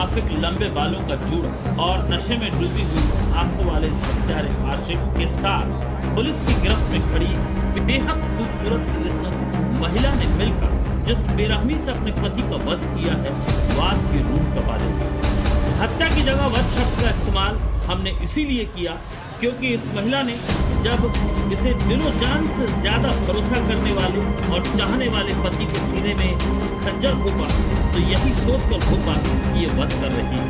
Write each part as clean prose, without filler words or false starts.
माफिक लंबे बालों का जूड़ा और नशे में डूबी हुई आंखों वाले इस हत्यारे आशिक के साथ पुलिस की गिरफ्त में खड़ी बेहद खूबसूरत से इस महिला ने मिलकर जिस बेरहमी से अपने पति का वध किया है, बात की रूह कपा देती। हत्या की जगह वध शब्द का इस्तेमाल हमने इसीलिए किया क्योंकि इस महिला ने जब इसे दिलो जान से ज्यादा भरोसा करने वाले और चाहने वाले पति के सीने में खंजर घोंपा तो यही सोचकर घोंपा कि ये वध कर रही है।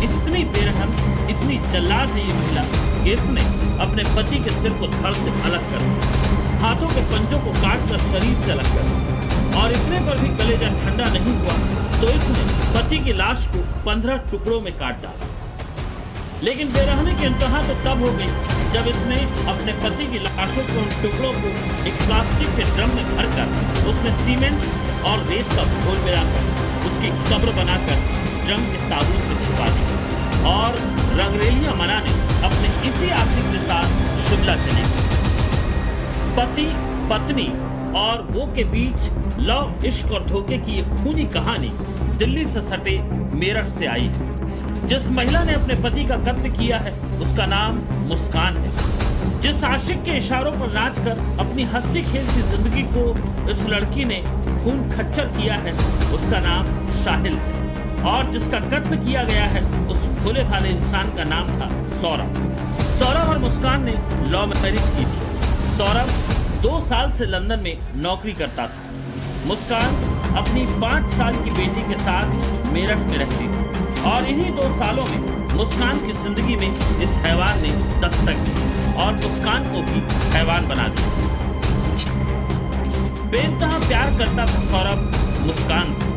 इतनी बेरहम, इतनी जल्लाद है ये महिला कि इसने अपने पति के सिर को धड़ से अलग कर दिया, हाथों के पंजों को काटकर शरीर से अलग कर दिया और इतने पर भी कलेजा ठंडा नहीं हुआ तो इसने पति की लाश को 15 टुकड़ों में काट डाला। लेकिन बेरहमी की इंतहा तो तब हो गई जब इसने अपने पति की लाशों के उन टुकड़ों को एक प्लास्टिक के ड्रम में भरकर उसमें सीमेंट और रेत का घोल मिलाकर उसकी कब्र बनाकर ड्रम के ताबूत में छुपा दी और रंगरेलियां मनाने अपने इसी आशिक के साथ शिमला चले गए। पति पत्नी और वो के बीच लव, इश्क और धोखे की एक खूनी कहानी दिल्ली से सटे मेरठ से आई है। जिस महिला ने अपने पति का कत्ल किया है उसका नाम मुस्कान है। जिस आशिक के इशारों पर नाचकर अपनी हंसती खेलती जिंदगी को इस लड़की ने खून खच्चर किया है उसका नाम साहिल है। और जिसका कत्ल किया गया है उस भोले भाले इंसान का नाम था सौरभ। सौरभ और मुस्कान ने लव मैरिज की थी। सौरभ 2 साल से लंदन में नौकरी करता था। मुस्कान अपनी 5 साल की बेटी के साथ मेरठ में रहती थी और इन्हीं 2 सालों में मुस्कान की जिंदगी में इस हैवान ने दस्तक दी और मुस्कान को भी हैवान बना दिया। बेइंतहा प्यार करता था सौरभ मुस्कान से,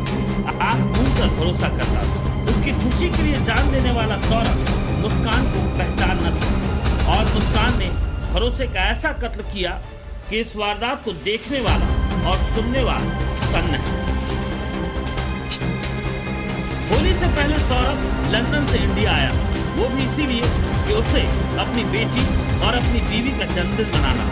आंख मूंद कर भरोसा करता था। उसकी खुशी के लिए जान देने वाला सौरभ मुस्कान को पहचान न सका और मुस्कान ने भरोसे का ऐसा कत्ल किया कि इस वारदात को देखने वाला और सुनने वाला सन्न है। होली से पहले सौरभ लंदन से इंडिया आया, वो भी इसीलिए कि उसे अपनी बेटी और अपनी बीवी का जन्मदिन मनाना।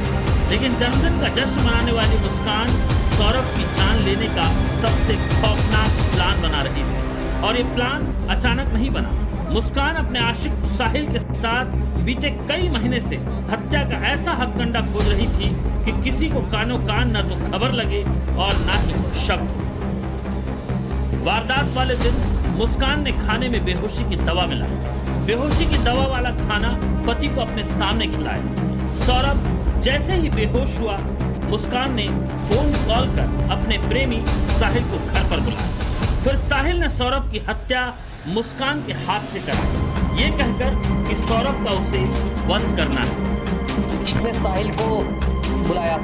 लेकिन जन्मदिन का जश्न मनाने वाली मुस्कान सौरभ की जान लेने का सबसे खौफनाक प्लान बना रही थी और ये प्लान अचानक नहीं बना। मुस्कान अपने आशिक साहिल के साथ बीते कई महीने से हत्या का ऐसा हथकंडा खोज रही थी कि किसी को कानों कान न तो खबर लगे और न ही शक। वारदात वाले दिन मुस्कान ने खाने में बेहोशी की दवा मिलाई। बेहोशी की दवा वाला खाना पति को अपने सामने खिलाया। सौरभ जैसे ही बेहोश हुआ मुस्कान ने फोन कॉल कर अपने प्रेमी साहिल को घर पर बुलाया। फिर साहिल ने सौरभ की हत्या मुस्कान के हाथ से कराई, ये कहकर कि सौरभ का उसे वध करना है। उसने साहिल को बुलाया।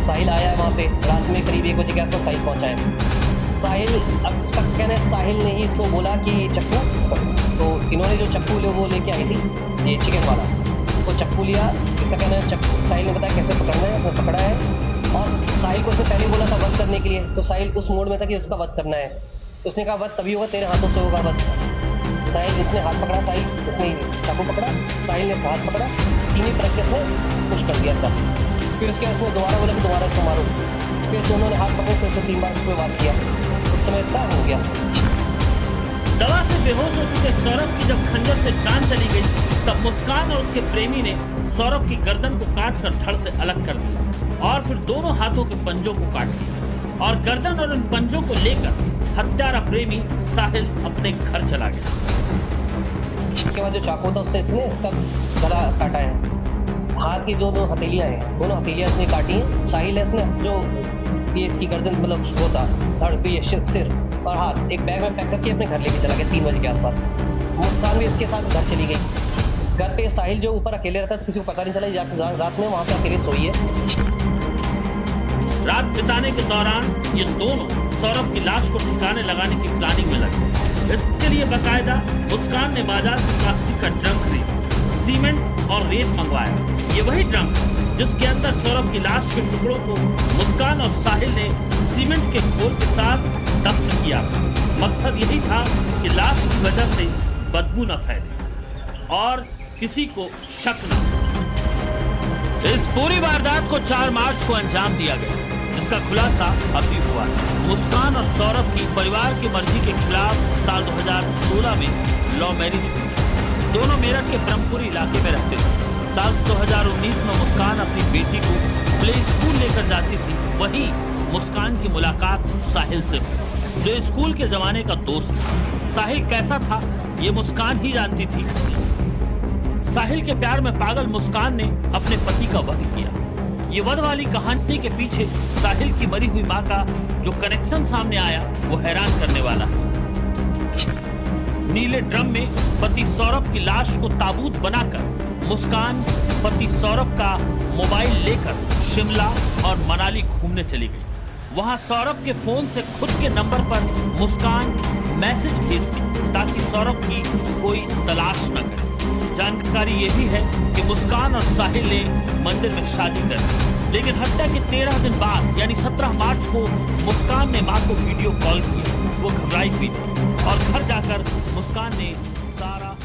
साहिल आया है वहाँ पे रात में करीब 1 बजे के आसपास साहिल पहुँचा है। साहिल अब तक कहने साहिल ने ही इसको बोला कि चक्कू, तो इन्होंने जो चक्कू वो लेके आई थी ये चिकन वाला, तो चक्कू लिया। इसका कहना है चक्कू साहिल ने बताया कैसे पकड़ना है, उसने पकड़ा है और साहिल को उसने पहले बोला था वध करने के लिए, तो साहिल उस मोड में था कि उसका वध करना है। उसने कहा वध तभी होगा तेरे हाथों से होगा वध। साहिल इसने हाथ पकड़ा, साहिल उसने चाकू पकड़ा, साहिल ने हाथ पकड़ा, तीनों तरफ से पुश कर दिया था। फिर उसके बाद उसने दोबारा बोला कि दोबारा इसको मारो। फिर दोनों ने हाथ पकड़े, फिर उसने 3 बार उस पर वार किया। उस समय इतना हो गया। दवा से बेहोश हो चुके सौरभ की जब खंजर से जान चली गई तब मुस्कान और उसके प्रेमी ने सौरभ की गर्दन को काट कर धड़ से अलग कर दिया और फिर दोनों हाथों के पंजों को काट दिया और गर्दन और उन पंजों को लेकर हत्यारा प्रेमी साहिल अपने घर चला गया। इसके बाद जो चाकू था उससे इसने इसका गला काटा है। हाथ की दोनों हथेलियां हैं, दोनों हथेलियां इसने काटी हैं। साहिल है इसने जो ये इसकी गर्दन मतलब वो था धड़ पे सिर और हाथ एक बैग में पैक करके अपने घर लेके चला गया 3 बजे के आसपास। मुस्कान भी इसके साथ घर चली गई। घर पे साहिल जो ऊपर अकेले रहता था, किसी को पता नहीं चला, जाकर रात में वहाँ पे अकेले सोई है। रात बिताने के दौरान ये दोनों सौरभ की लाश को ठिकाने लगाने की प्लानिंग में लगे। इसके लिए बाकायदा मुस्कान ने बाजार से प्लास्टिक का ड्रम खरीदा, सीमेंट और रेत मंगवाया। ये वही ड्रम जिसके अंदर सौरभ की लाश के टुकड़ों को मुस्कान और साहिल ने सीमेंट के घोल के साथ दफन किया। मकसद यही था कि लाश की वजह से बदबू न फैले और किसी को शक न हो। इस पूरी वारदात को 4 मार्च को अंजाम दिया गया। इस जिसका खुलासा अभी हुआ है। मुस्कान और सौरभ की परिवार की मर्जी के खिलाफ साल 2016 में लव मैरिज हुई। दोनों मेरठ के ब्रह्मपुरी इलाके में रहते थे। साल 2019 में मुस्कान अपनी बेटी को प्ले स्कूल लेकर जाती थी। वहीं मुस्कान की मुलाकात साहिल से हुई, जो स्कूल के जमाने का दोस्त था। साहिल कैसा था ये मुस्कान ही जानती थी। साहिल के प्यार में पागल मुस्कान ने अपने पति का वध किया। ये वध वाली कहानी के पीछे साहिल की मरी हुई मां का जो कनेक्शन सामने आया वो हैरान करने वाला है। नीले ड्रम में पति सौरभ की लाश को ताबूत बनाकर मुस्कान पति सौरभ का मोबाइल लेकर शिमला और मनाली घूमने चली गई। वहां सौरभ के फोन से खुद के नंबर पर मुस्कान मैसेज भेजती ताकि सौरभ की कोई तलाश न करे। जानकारी ये भी है कि मुस्कान और साहिल ने मंदिर में शादी कर ली, लेकिन हत्या के 13 दिन बाद यानी 17 मार्च को मुस्कान ने मां को वीडियो कॉल किया। वो घबराई हुई थी और घर जाकर मुस्कान ने सारा